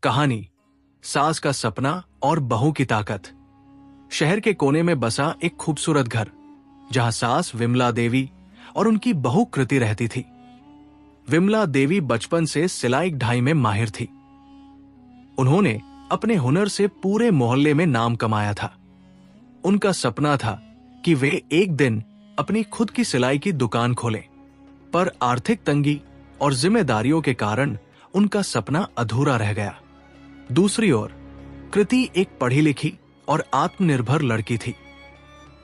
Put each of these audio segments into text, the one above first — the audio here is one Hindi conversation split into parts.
कहानी, सास का सपना और बहू की ताकत। शहर के कोने में बसा एक खूबसूरत घर, जहां सास विमला देवी और उनकी बहू कृति रहती थी। विमला देवी बचपन से सिलाई ढाई में माहिर थी। उन्होंने अपने हुनर से पूरे मोहल्ले में नाम कमाया था। उनका सपना था कि वे एक दिन अपनी खुद की सिलाई की दुकान खोलें, पर आर्थिक तंगी और जिम्मेदारियों के कारण उनका सपना अधूरा रह गया। दूसरी ओर कृति एक पढ़ी लिखी और आत्मनिर्भर लड़की थी।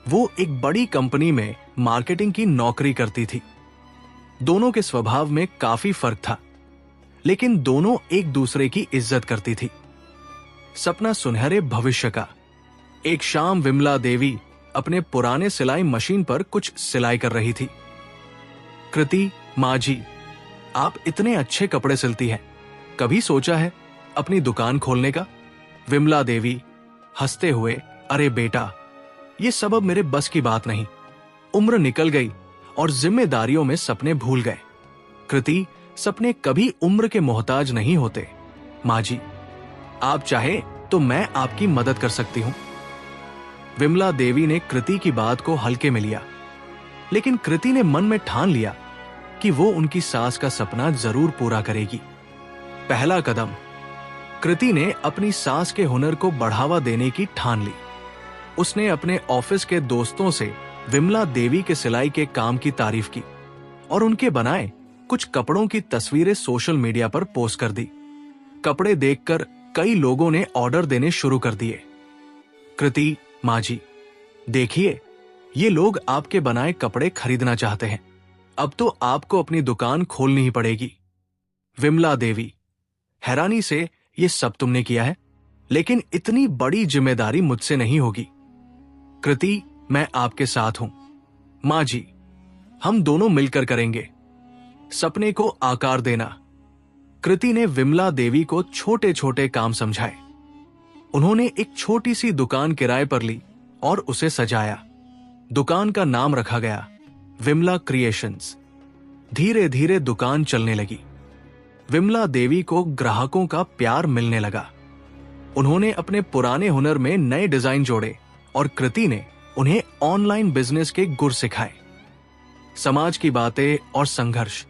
वो एक बड़ी कंपनी में मार्केटिंग की नौकरी करती थी। दोनों के स्वभाव में काफी फर्क था, लेकिन दोनों एक दूसरे की इज्जत करती थी। सपना सुनहरे भविष्य का। एक शाम विमला देवी अपने पुराने सिलाई मशीन पर कुछ सिलाई कर रही थी। कृति, माँ जी, आप इतने अच्छे कपड़े सिलती हैं, कभी सोचा है अपनी दुकान खोलने का? विमला देवी हंसते हुए, अरे बेटा, ये सब अब मेरे बस की बात नहीं। उम्र निकल गई और जिम्मेदारियों में सपने भूल गए। कृति, सपने कभी उम्र के मोहताज नहीं होते। माँ जी, आप चाहे तो मैं आपकी मदद कर सकती हूं। विमला देवी ने कृति की बात को हल्के में लिया, लेकिन कृति ने मन में ठान लिया कि वो उनकी सास का सपना जरूर पूरा करेगी। पहला कदम, कृति ने अपनी सास के हुनर को बढ़ावा देने की ठान ली। उसने अपने ऑफिस के दोस्तों से विमला देवी के सिलाई के काम की तारीफ की और उनके बनाए कुछ कपड़ों की तस्वीरें सोशल मीडिया पर पोस्ट कर दी। कपड़े देखकर कई लोगों ने ऑर्डर देने शुरू कर दिए। कृति, माँ जी, देखिए, ये लोग आपके बनाए कपड़े खरीदना चाहते हैं। अब तो आपको अपनी दुकान खोलनी ही पड़ेगी। विमला देवी, हैरानी से, ये सब तुमने किया है, लेकिन इतनी बड़ी जिम्मेदारी मुझसे नहीं होगी। कृति, मैं आपके साथ हूं। माँ जी, हम दोनों मिलकर करेंगे। सपने को आकार देना। कृति ने विमला देवी को छोटे छोटे काम समझाए। उन्होंने एक छोटी सी दुकान किराए पर ली और उसे सजाया। दुकान का नाम रखा गया विमला क्रिएशंस। धीरे धीरे दुकान चलने लगी। विमला देवी को ग्राहकों का प्यार मिलने लगा। उन्होंने अपने पुराने हुनर में नए डिजाइन जोड़े और कृति ने उन्हें ऑनलाइन बिजनेस के गुर सिखाए। समाज की बातें और संघर्ष।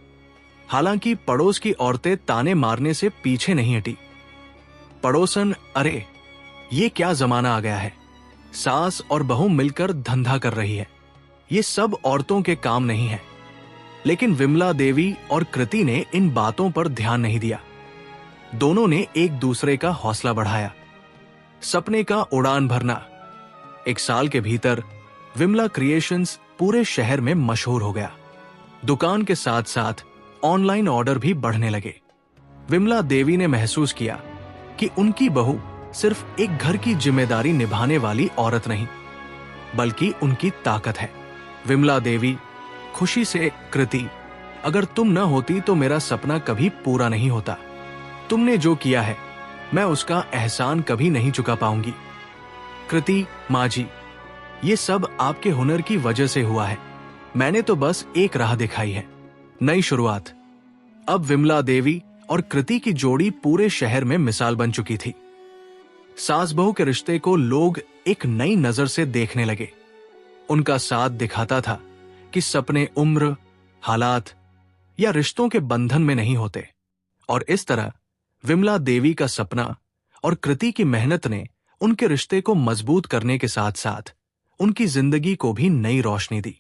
हालांकि पड़ोस की औरतें ताने मारने से पीछे नहीं हटी। पड़ोसन, अरे ये क्या जमाना आ गया है, सास और बहू मिलकर धंधा कर रही है, ये सब औरतों के काम नहीं है। लेकिन विमला देवी और कृति ने इन बातों पर ध्यान नहीं दिया। दोनों ने एक दूसरे का हौसला बढ़ाया। सपने का उड़ान भरना। एक साल के भीतर विमला क्रिएशंस पूरे शहर में मशहूर हो गया। दुकान के साथ साथ ऑनलाइन ऑर्डर भी बढ़ने लगे। विमला देवी ने महसूस किया कि उनकी बहू सिर्फ एक घर की जिम्मेदारी निभाने वाली औरत नहीं, बल्कि उनकी ताकत है। विमला देवी खुशी से, कृति, अगर तुम न होती तो मेरा सपना कभी पूरा नहीं होता। तुमने जो किया है, मैं उसका एहसान कभी नहीं चुका पाऊंगी। कृति, माँ जी, ये सब आपके हुनर की वजह से हुआ है। मैंने तो बस एक राह दिखाई है, नई शुरुआत। अब विमला देवी और कृति की जोड़ी पूरे शहर में मिसाल बन चुकी थी। सास बहू के रिश्ते को लोग एक नई नजर से देखने लगे। उनका साथ दिखाता था कि सपने उम्र, हालात या रिश्तों के बंधन में नहीं होते। और इस तरह विमला देवी का सपना और कृति की मेहनत ने उनके रिश्ते को मजबूत करने के साथ साथ उनकी जिंदगी को भी नई रोशनी दी।